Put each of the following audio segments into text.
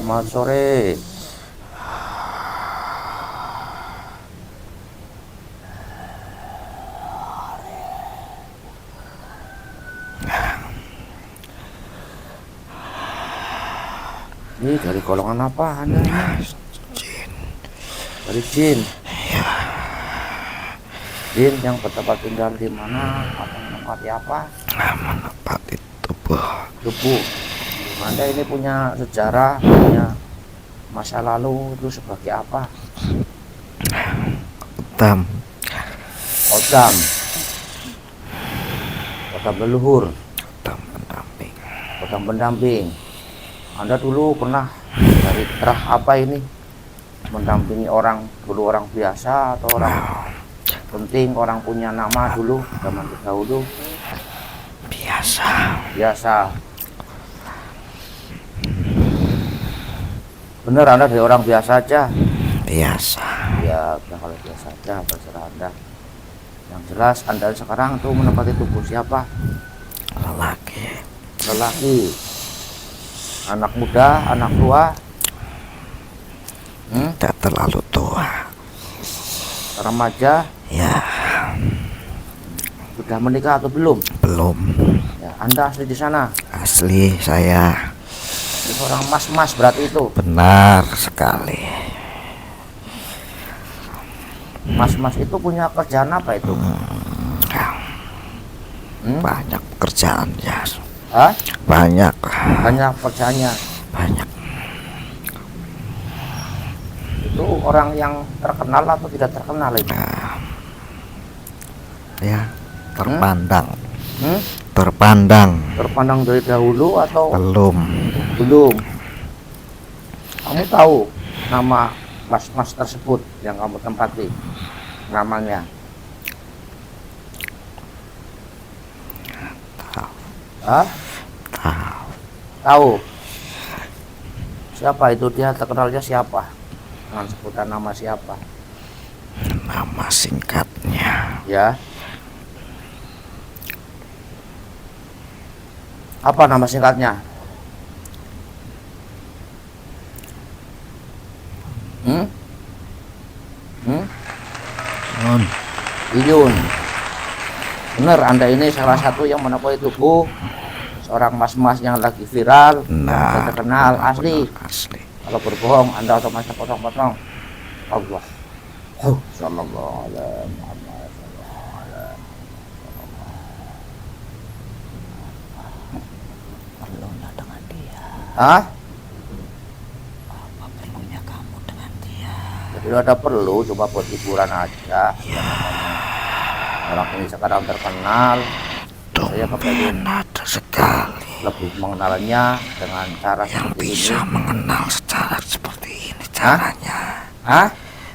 Selamat sore. Ini dari golongan apa Anda ini? Jin. Dari jin. Jin yang bertempat tinggal di mana atau menempati apa? Menempati tubuh. Tubuh. Anda ini punya sejarah, punya masa lalu itu sebagai apa? Tam. Odam. Odam leluhur. Tam pendamping. Odam pendamping. Anda dulu pernah dari terah apa ini? Mendampingi orang, dulu orang biasa atau orang penting, orang punya nama dulu zaman dahulu? Biasa. Bener Anda dari orang biasa aja? Biasa. Ya kalau biasa aja terserah Anda. Yang jelas Anda sekarang tuh menempati tubuh siapa? Lelaki. Anak muda, anak tua? Tidak terlalu tua. Remaja? Ya. Sudah menikah atau belum? Belum. Ya, Anda asli di sana? Asli saya. Ini orang mas-mas berarti itu? Benar sekali. Mas-mas itu punya kerjaan apa itu? Banyak pekerjaan ya. Hah? Banyak Kerjaannya. Banyak. Itu orang yang terkenal atau tidak terkenal itu? Ya, terpandang. Terpandang dari dahulu atau Belum. Kamu tahu nama mas-mas tersebut yang kamu tempati? Namanya? Hah? Tahu. Siapa itu dia? Terkenalnya siapa? Dengan sebutan nama siapa? Nama singkatnya. Ya. Apa nama singkatnya? Iyun. Benar, Anda ini salah satu yang menempati tubuh seorang mas-mas yang lagi viral, terkenal, asli. Kalau berbohong Anda otomatis potong-potong. Allah. Sallallahu alaihi Muhammad. Perlunya dengan dia. Hah? Apa perlunya kamu dengan dia? Jadi ada perlu, coba buat hiburan aja. Orang ini sekarang terkenal. Saya kepengen Ada sekali lebih mengenalnya dengan cara yang seperti bisa ini. mengenal secara seperti ini caranya. Hah?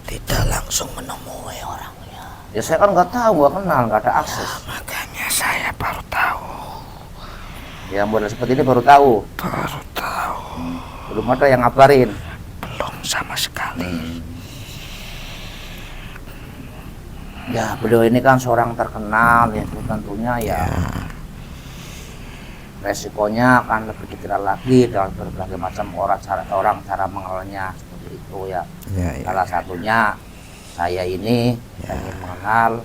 Tidak langsung menemui orangnya. Ya saya kan nggak tahu, nggak kenal, nggak ada akses. Makanya saya baru tahu. Ya model seperti ini baru tahu. Belum ada yang ngabarin. Belum sama sekali. Ya beliau ini kan seorang terkenal ya, tentunya ya resikonya akan lebih dikira lagi dengan berbagai macam orang cara mengenalnya seperti itu ya. Salah satunya saya ini ingin mengenal,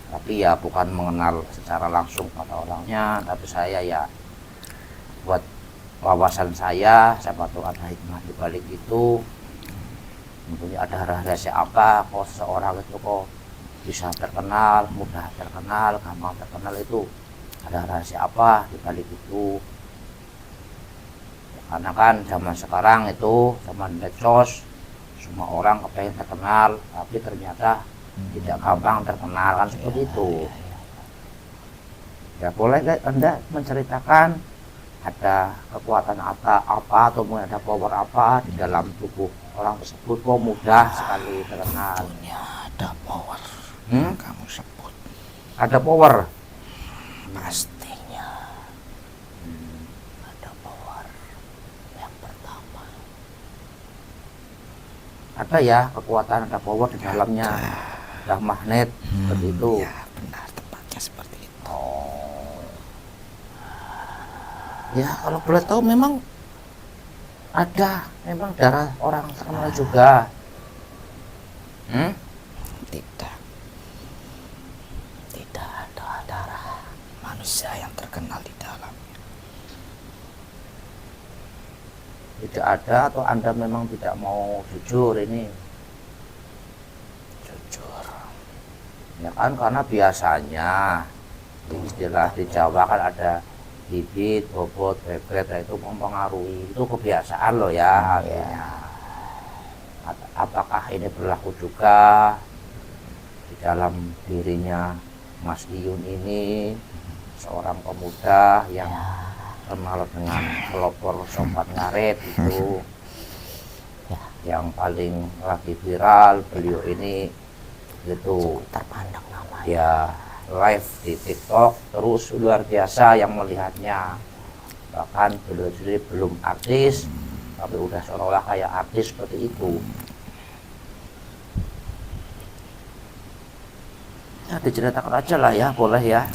tapi ya bukan mengenal secara langsung pada orangnya, tapi saya ya buat wawasan saya, siapa tahu ada hikmah di balik itu. Tentunya ada rahasia apa kok seorang itu kok bisa terkenal, mudah terkenal, gampang terkenal, itu ada rahasia apa di balik itu. Karena kan zaman sekarang itu zaman medsos, semua orang kepengen terkenal, tapi ternyata tidak gampang terkenal kan seperti itu. Ya boleh Anda menceritakan ada kekuatan apa atau mungkin ada power apa di dalam tubuh orang tersebut kok mudah sekali terkenal. Ada power. Kamu sebut. Ada power. Pastinya. Ada power. Yang pertama. Ada ya kekuatan, ada power di dalamnya. Ada magnet seperti itu. Ya benar, tempatnya seperti itu. Ya kalau boleh tahu memang Ada, memang darah orang terkenal juga. Tidak. Tidak ada darah manusia yang terkenal di dalamnya. Tidak ada, atau Anda memang tidak mau jujur ini? Jujur. Ya kan, karena biasanya di istilah di Jawa kan ada bibit, bobot, bebet, itu mempengaruhi, itu kebiasaan loh ya. Apakah ini berlaku juga di dalam dirinya Mas Iyun ini, seorang pemuda yang kenal dengan pelopor Sobat Ngarit itu, yang paling lagi viral beliau ini gitu, Terpandang namanya. ya live di TikTok terus luar biasa yang melihatnya, bahkan beliau sendiri belum artis tapi udah seolah-olah kayak artis seperti itu. Ya diceritakan aja lah ya, boleh ya.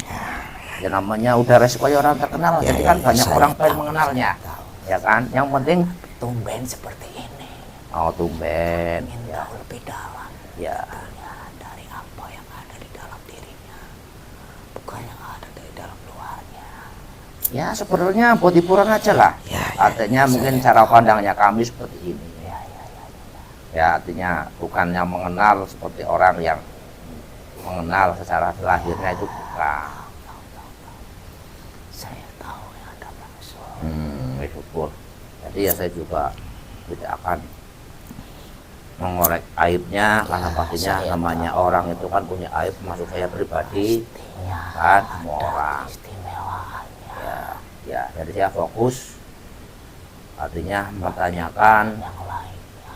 Ya namanya udah resikonya orang terkenal, jadi kan banyak orang pengen mengenalnya, ya kan. Yang penting Tumben seperti ini. tumben Ingin ya. tahu lebih dalam. Ya Dari apa yang ada di dalam dirinya, bukan yang ada dari dalam luarnya. ya sebenarnya buat hiburan aja lah. Artinya mungkin cara pandangnya kami seperti ini. Ya artinya bukannya mengenal seperti orang yang mengenal secara lahirnya, itu bukan. Saya tahu yang Anda maksud. Syukur. Jadi ya saya juga tidak akan mengorek aibnya, karena pastinya namanya orang itu kan punya aib, termasuk saya pribadi, kan semua orang. Ya jadi saya fokus, artinya mempertanyakan Yang lainnya.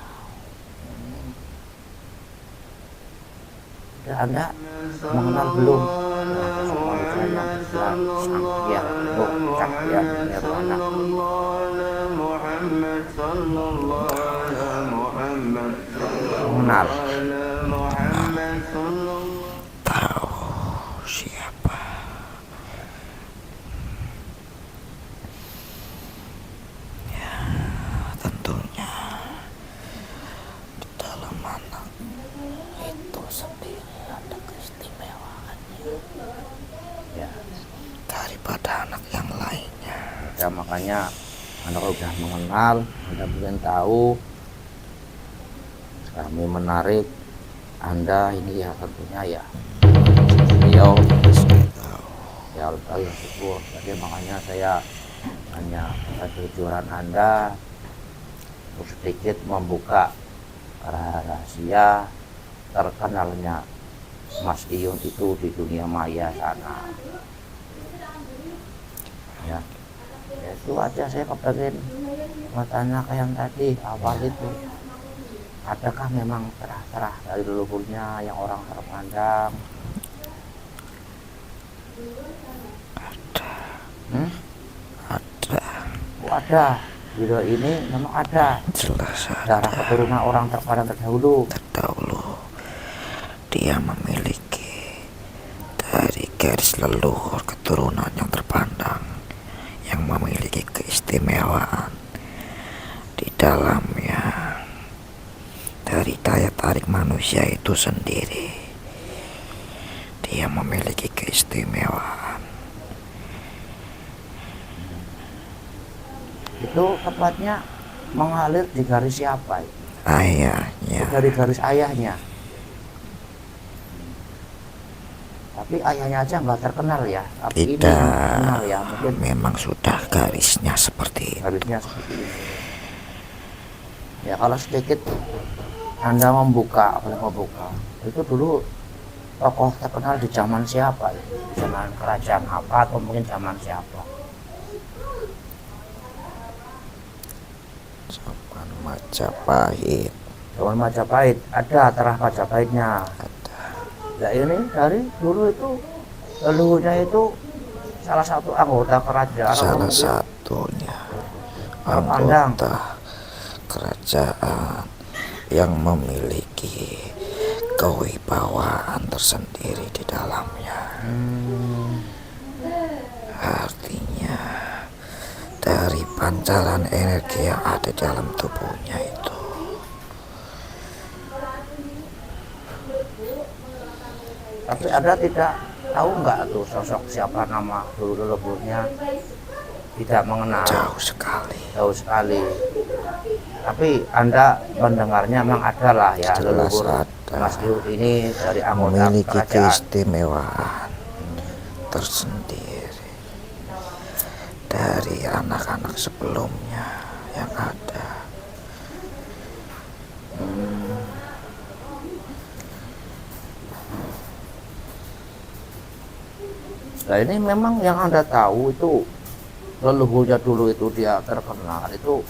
Anda mengenal belum semua saya Islam, ya bukan ya nirwana. Mengenal Tahu siapa? Ya, tentunya di dalam anak itu sendiri ada keistimewaannya ya. daripada anak yang lainnya. Ya makanya Anda kalau sudah mengenal, Anda mungkin tahu kami menarik Anda ini ya, tentunya ya beliau ya Allah ya syukur. Jadi makanya saya hanya kejujuran Anda untuk sedikit membuka rahasia terkenalnya Mas Iyun itu di dunia maya sana. Ya, itu aja saya kepengen bertanya kayak yang tadi awal itu, adakah memang terah-terah dari leluhurnya yang orang terpandang? Ada. Oh, ada. Video ini memang ada Jelas darah keturunan orang terpandang terdahulu. terdahulu dia memiliki dari garis leluhur keturunan yang terpandang yang memiliki keistimewaan di dalamnya. Dari daya tarik manusia itu sendiri, dia memiliki keistimewaan. Itu tepatnya mengalir di garis siapa itu? Ayahnya Dari garis ayahnya. Tapi ayahnya aja nggak terkenal ya. Tapi ini tidak terkenal ya, mungkin memang sudah garisnya seperti itu. garisnya seperti ini. Ya kalau sedikit Anda membuka, itu dulu tokoh terkenal di zaman siapa ya? Zaman kerajaan apa atau mungkin zaman siapa? Zaman Majapahit. Zaman Majapahit, ada terah Majapahitnya. Ada. Ya ini dari dulu itu leluhurnya itu salah satu anggota kerajaan. Salah satunya terpandang. anggota kerajaan yang memiliki kewibawaan tersendiri di dalamnya. Artinya daripada pancaran energi yang ada dalam tubuhnya itu. Tapi Anda tidak tahu nggak tuh sosok siapa nama dulu leluhurnya? Tidak mengenal. Jauh sekali. Jauh sekali. Tapi Anda mendengarnya memang ada lah ya, Jelas leluhur ada. Mas Yu ini dari anggota Memiliki kerajaan. keistimewaan tersendiri dari anak-anak sebelumnya yang ada. Nah ini memang yang Anda tahu itu leluhurnya dulu itu dia terkenal itu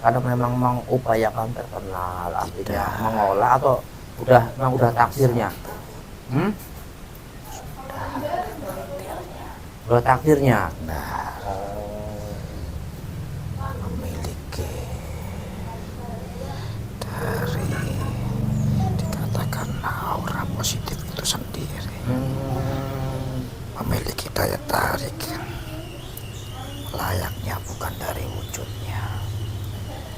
karena memang mengupayakan terkenal, artinya mengolah atau memang udah takdirnya? Udah takdirnya. Nah, memiliki dari dikatakan aura positif itu sendiri, memiliki daya tarik layaknya bukan dari wujudnya,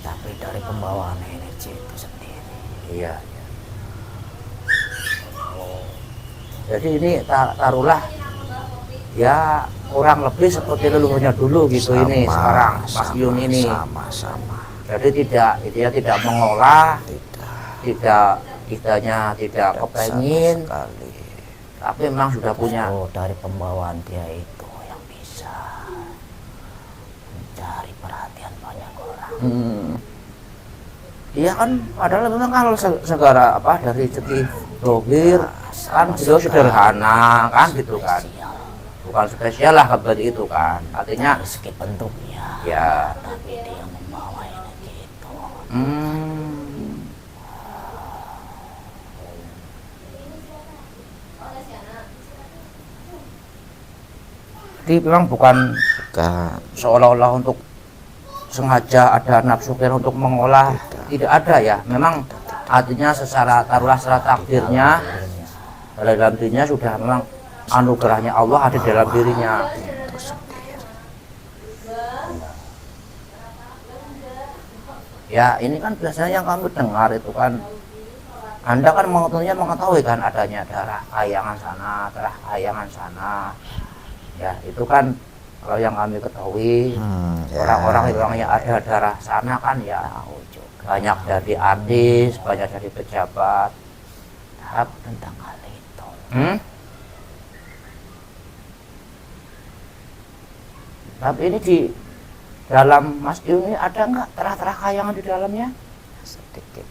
tapi dari pembawaan energi itu sendiri. Iya. Jadi ini taruhlah ya kurang lebih seperti leluhurnya dulu gitu. Sama, ini sekarang Mas Yun ini sama. jadi dia tidak mengolah, Tidak tidak kepengin, sekali. tapi memang sudah punya. Dari pembawaan dia itu yang bisa mencari perhatian banyak orang. Iya kan, padahal memang kalau segala apa dari segi dohir kan beliau sederhana kan gitu kan, bukan spesial lah seperti itu kan, artinya Dari segi bentuknya, ya. tapi dia membawa energi itu. Jadi memang bukan seolah-olah untuk sengaja ada nafsu kira untuk mengolah, tidak ada ya. Memang artinya secara takdirnya dalam dirinya sudah memang anugerahnya Allah ada dalam dirinya. Ya ini kan biasanya yang kami dengar itu kan, Anda kan mengetahui kan adanya darah kayangan sana. Ya itu kan kalau yang kami ketahui, orang-orang yang ada darah sana kan ya banyak dari artis, banyak dari pejabat. Tentang hal itu. Tapi ini di dalam Mas Yu ini ada nggak terah-terah kayangan di dalamnya? Sedikit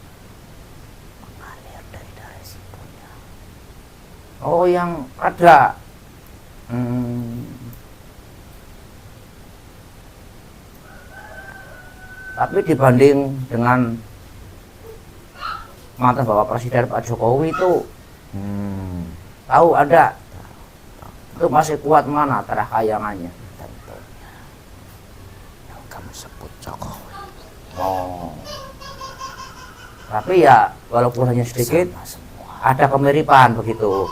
mengalir dari darah situnya. Oh yang ada. Tapi dibanding dengan mantan Bapak Presiden Pak Jokowi itu tahu ada itu masih kuat mana terah kayangannya? Tentunya yang kamu sebut Jokowi. Oh. Tapi ya walaupun hanya sedikit Semua ada kemiripan begitu.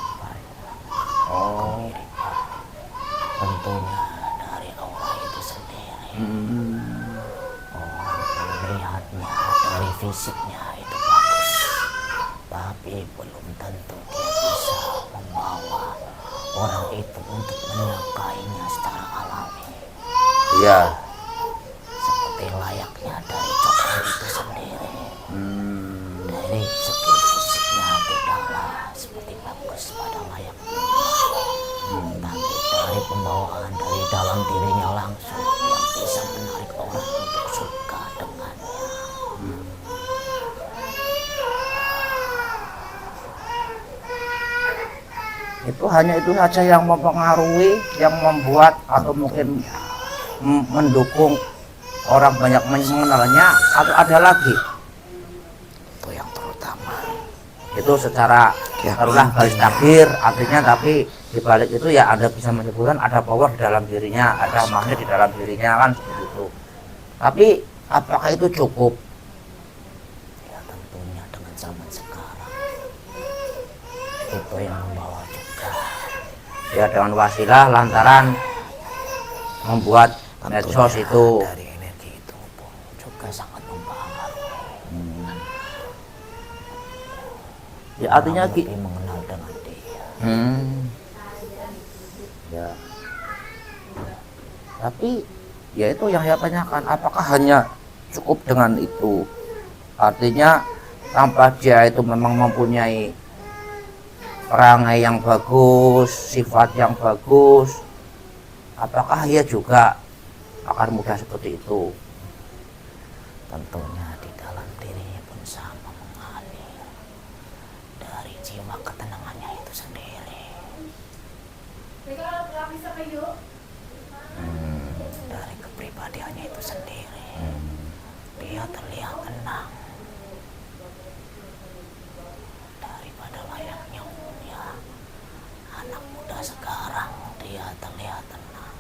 Oh. Tentunya dari aura itu sendiri. Melihatnya dari fisiknya itu bagus, tapi belum tentu dia bisa membawa orang itu untuk menyukainya secara alami. Iya. Seperti layaknya dari Jokowi itu sendiri. Dari segi fisiknya tidaklah seperti bagus pada layaknya, tapi dari pembawaan dari dalam dirinya langsung yang bisa menarik orang untuk suka dengannya. Itu hanya itu saja yang mempengaruhi, yang membuat atau mungkin mendukung orang banyak mengenalnya, atau ada lagi? Itu yang terutama. Itu secara taruhlah garis takdir, artinya tapi dibalik itu ya Anda bisa menyebutkan ada power di dalam dirinya, ada magnet di dalam dirinya kan seperti itu. Tapi apakah itu cukup? Ya tentunya dengan zaman sekarang itu yang membawa juga. Ya dengan wasilah lantaran membuat medsos itu. Dari energi juga sangat mempengaruhi. Ya artinya lebih mengenal dengan dia. Ya. Tapi ya itu yang saya tanyakan, apakah hanya cukup dengan itu? Artinya tanpa dia itu memang mempunyai perangai yang bagus, sifat yang bagus, apakah ia juga akan mudah seperti itu? Tentunya di dalam dirinya pun sama mengalir dari jiwa ketenangannya itu sendiri, dari kepribadiannya itu sendiri. Dia terlihat tenang daripada layaknya anak muda sekarang. Dia terlihat tenang,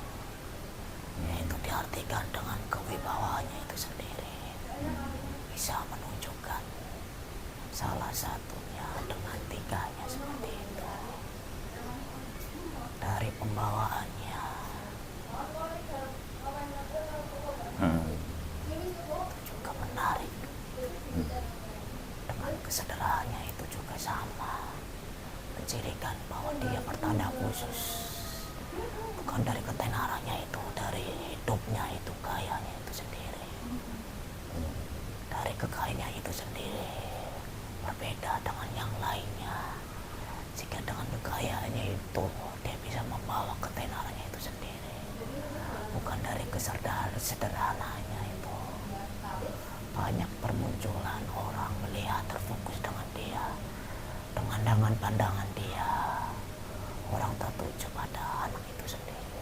yaitu diartikan dengan kewibawaannya itu sendiri. Bisa menunjukkan salah satunya dengan tiganya seperti itu. Dari pembawaannya itu juga menarik. Dengan kesederhanaannya itu juga sama, mencirikan bahwa dia bertanda khusus, bukan dari ketenarannya itu, dari hidupnya itu, kayanya itu sendiri, dari kekayaannya itu sendiri, berbeda dengan yang lainnya. Jika dengan kekayaannya itu dia bisa membawa ketenarannya itu sendiri, bukan dari kesederhanaannya itu. Banyak permunculan orang melihat terfokus dengan dia, dengan pandangan dia, orang tertuju pada anak itu sendiri.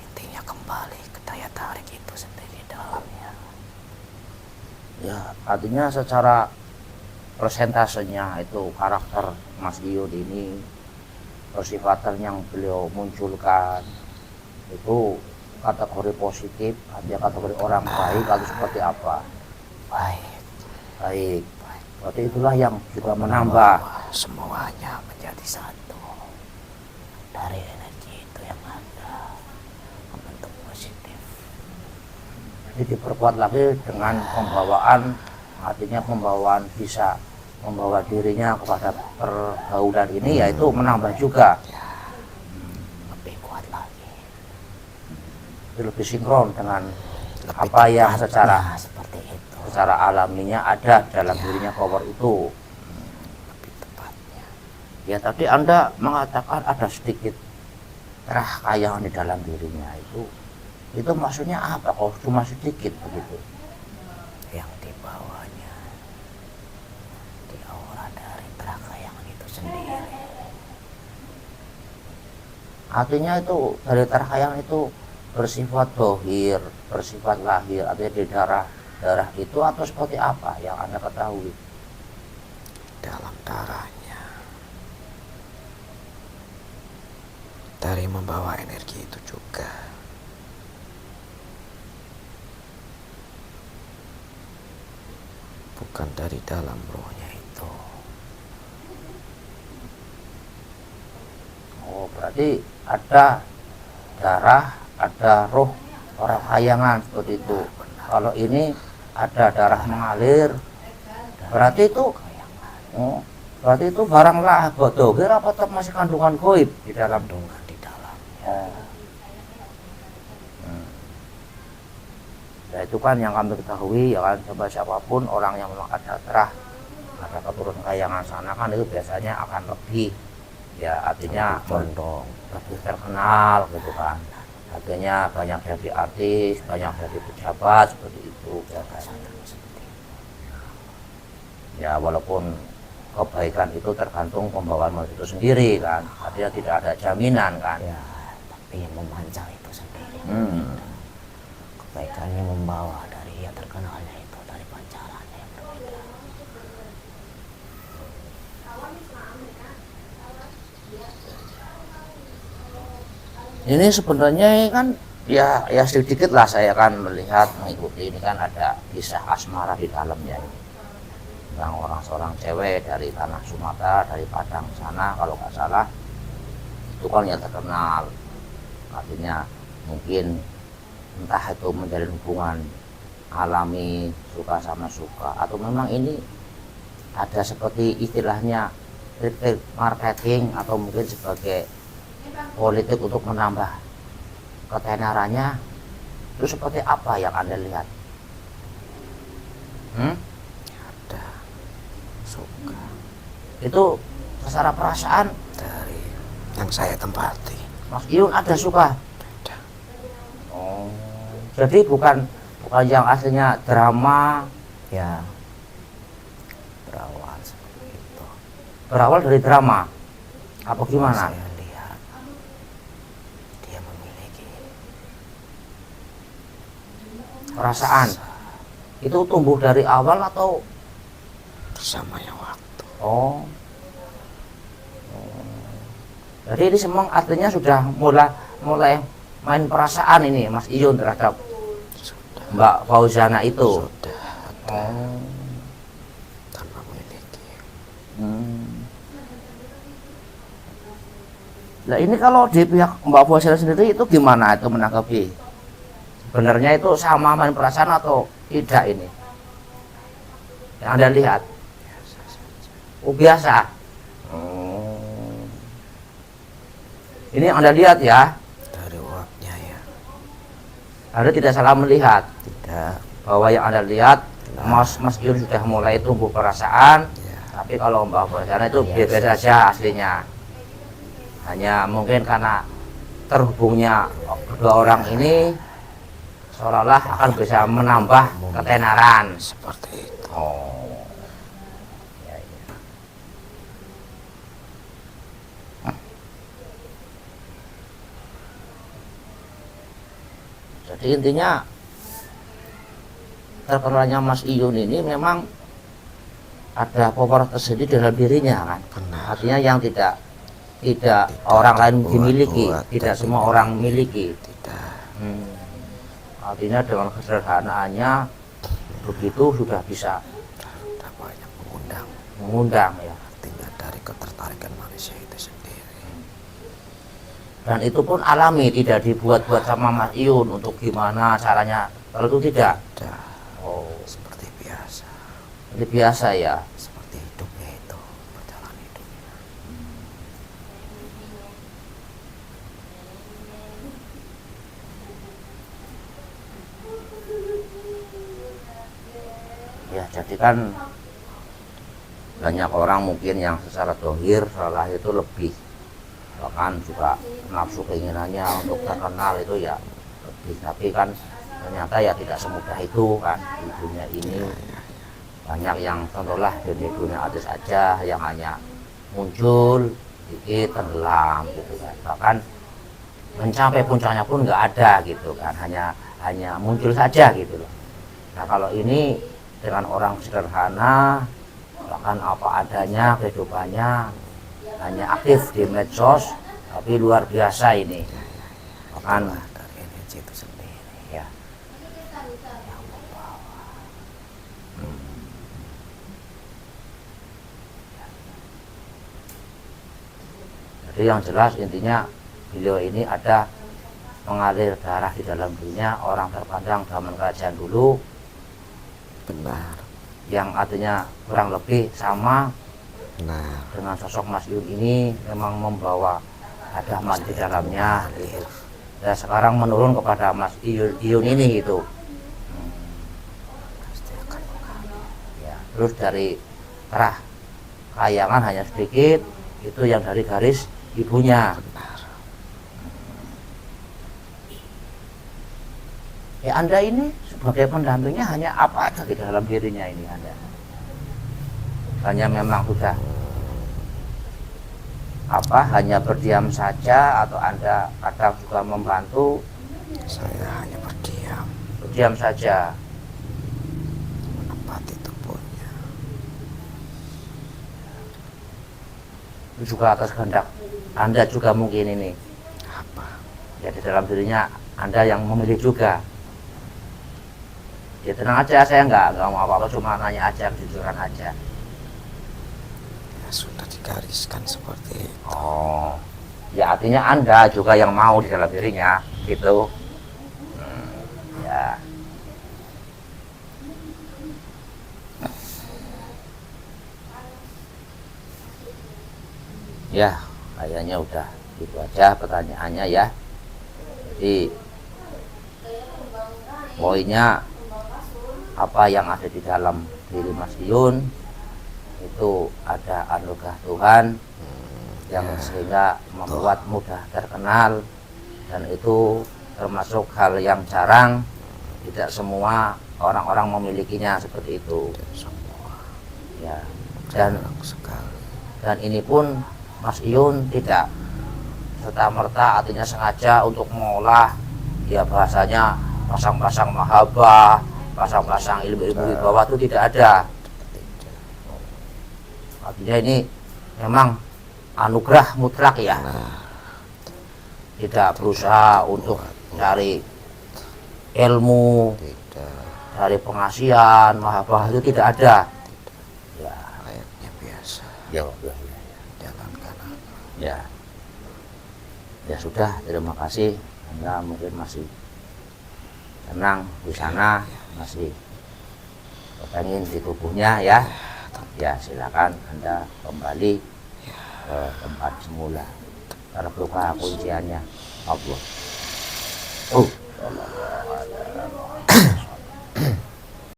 Intinya kembali ke daya tarik itu sendiri dalamnya. Ya artinya secara persentasenya itu karakter Mas Iyut ini, persifatan yang beliau munculkan itu kategori positif, artinya kategori orang baik atau seperti apa? Baik. Berarti itulah yang juga menambah semuanya menjadi satu. Dari energi itu yang ada membentuk positif. Jadi diperkuat lagi dengan pembawaan, artinya pembawaan bisa membawa dirinya kepada pergaulan ini, yaitu menambah juga. Lebih kuat lagi. Lebih sinkron dengan apa yang secara seperti itu, secara alaminya ada dalam dirinya, power itu. Lebih tepatnya. Ya tadi Anda mengatakan ada sedikit rahkayaan di dalam dirinya itu maksudnya apa? Kalau cuma sedikit begitu? Yang dibawanya di aura dari terakayangan itu sendiri. Artinya itu dari terkayangan itu bersifat dohir, bersifat lahir, artinya di darah itu atau seperti apa yang Anda ketahui? Dalam darahnya, dari membawa energi itu juga. Bukan dari dalam rohnya itu. Oh, berarti ada darah, ada roh orang kayangan seperti itu. Kalau ini ada darah mengalir, berarti itu barang lah bodohir apa tetap masih kandungan goib di dalam? Kandungan di dalamnya. Ya itu kan yang kami ketahui, ya kan, coba siapapun orang yang memang ada terah, ada keturunan kayangan sana kan itu biasanya akan lebih, ya artinya condong, lebih terkenal gitu kan. Artinya banyak jadi artis, banyak jadi pejabat seperti itu biasanya. Ya walaupun kebaikan itu tergantung pembawaan manusia itu sendiri kan, artinya tidak ada jaminan kan. Ya, tapi yang memancar itu sendiri. Kebaikannya membawa dari yang terkenalnya itu, dari pancarannya yang berbeda. Ini sebenarnya kan ya sedikit lah saya kan melihat, mengikuti ini kan ada kisah asmara di dalamnya ini. Tentang seorang cewek dari tanah Sumatera, dari Padang sana kalau nggak salah, itu kan yang terkenal. Artinya mungkin entah itu menjalin hubungan alami suka sama suka, atau memang ini ada seperti istilahnya trik marketing atau mungkin sebagai politik untuk menambah ketenarannya, itu seperti apa yang Anda lihat? Ada suka Itu secara perasaan dari yang saya tempati. Mas Iyun ada suka? Ada. Oh, jadi bukan yang aslinya drama, Ya, berawal seperti itu. berawal dari drama apa gimana? Saya lihat dia memiliki Perasaan itu tumbuh dari awal atau? bersamanya waktu. Oh, jadi ini semua artinya sudah mulai main perasaan ini Mas Iyun terhadap Sudah, Mbak Fauzana itu. sudah Oh. tanpa memiliki. Nah ini kalau di pihak Mbak Fauzana sendiri itu gimana itu menanggapi? Sebenarnya itu sama main perasaan atau tidak ini? Yang Anda lihat? Biasa saja. Oh biasa. Oh. Ini yang Anda lihat ya? Dari uapnya ya. Anda tidak salah melihat Tidak. bahwa yang Anda lihat Mas Iyun sudah mulai tumbuh perasaan, Ya. tapi kalau Mbak Fauzana itu biasa saja aslinya. Hanya mungkin karena terhubungnya kedua orang ini seolah-olah akan bisa menambah ketenaran. Seperti itu. Oh. Ya, ya. Jadi intinya terkenalnya Mas Iyun ini memang ada power tersendiri dalam dirinya kan. Benar. Artinya yang tidak orang lain dimiliki, buat-buat, tidak tapi semua orang miliki. Tidak. Artinya dengan kesederhanaannya begitu sudah bisa Sudah banyak mengundang ya. artinya dari ketertarikan manusia itu sendiri. Dan itu pun alami, tidak dibuat-buat sama Mas Iyun untuk gimana caranya. Kalau itu tidak. Sudah Oh, seperti biasa. ini biasa ya. Seperti hidupnya itu, perjalanan hidupnya. Ya, jadi kan banyak orang mungkin yang secara dohir salah itu lebih, bahkan juga nafsu keinginannya untuk terkenal itu ya lebih, tapi kan ternyata ya tidak semudah itu kan di dunia ini. Banyak yang contohlah di dunia artis aja yang hanya muncul dikit tenggelam gitu kan, bahkan mencapai puncaknya pun nggak ada gitu kan, hanya muncul saja gitu loh. Nah kalau ini dengan orang sederhana, bahkan apa adanya kehidupannya, hanya aktif di medsos, tapi luar biasa ini. Bahkan Itulah dari energi itu sendiri ya, yang membawa. jadi yang jelas intinya beliau ini ada mengalir darah di dalam dirinya orang terpandang zaman kerajaan dulu, Benar. yang artinya kurang lebih sama Benar. dengan sosok Mas Iyun ini, memang membawa ada di dalamnya gitu. Dan sekarang menurun kepada Mas Iyun ini gitu. Pasti akan mengalir. Ya, terus dari kerah kayangan hanya sedikit, itu yang dari garis ibunya. Benar. Ya Anda ini sebagai pendampingnya hanya apa aja di dalam dirinya ini Anda? Hanya memang sudah apa, hanya berdiam saja atau Anda kadang juga membantu? Saya hanya Berdiam saja. menempati tubuhnya. Itu juga atas kehendak Anda juga mungkin ini. Apa? Ya di dalam dirinya Anda yang memilih juga. Ya tenang aja, saya nggak mau apa-apa, cuma nanya aja, kejujuran aja. Ya sudah digariskan seperti itu. Ya artinya Anda juga yang mau di dalam dirinya gitu. Ya, kayaknya udah itu aja pertanyaannya ya. Jadi poinnya apa yang ada di dalam diri Mas Iyun itu ada anugerah Tuhan yang sehingga membuat mudah terkenal, dan itu termasuk hal yang jarang, tidak semua orang-orang memilikinya seperti itu ya. Dan ini pun Mas Iyun tidak serta-merta artinya sengaja untuk mengolah ya bahasanya pasang-pasang mahabbah, pasang-pasang ilmu-ilmu di bawah itu tidak ada. Artinya ini memang anugerah mutlak ya. Tidak berusaha untuk cari ilmu, dari pengasihan, mahabbah itu tidak ada. Ya, Layaknya biasa. Jalan kanan. Ya. Ya sudah, terima kasih. Anda mungkin masih tenang di sana, masih pengen di tubuhnya ya. Ya silakan Anda kembali ke tempat semula. Terbuka kunciannya. Allah.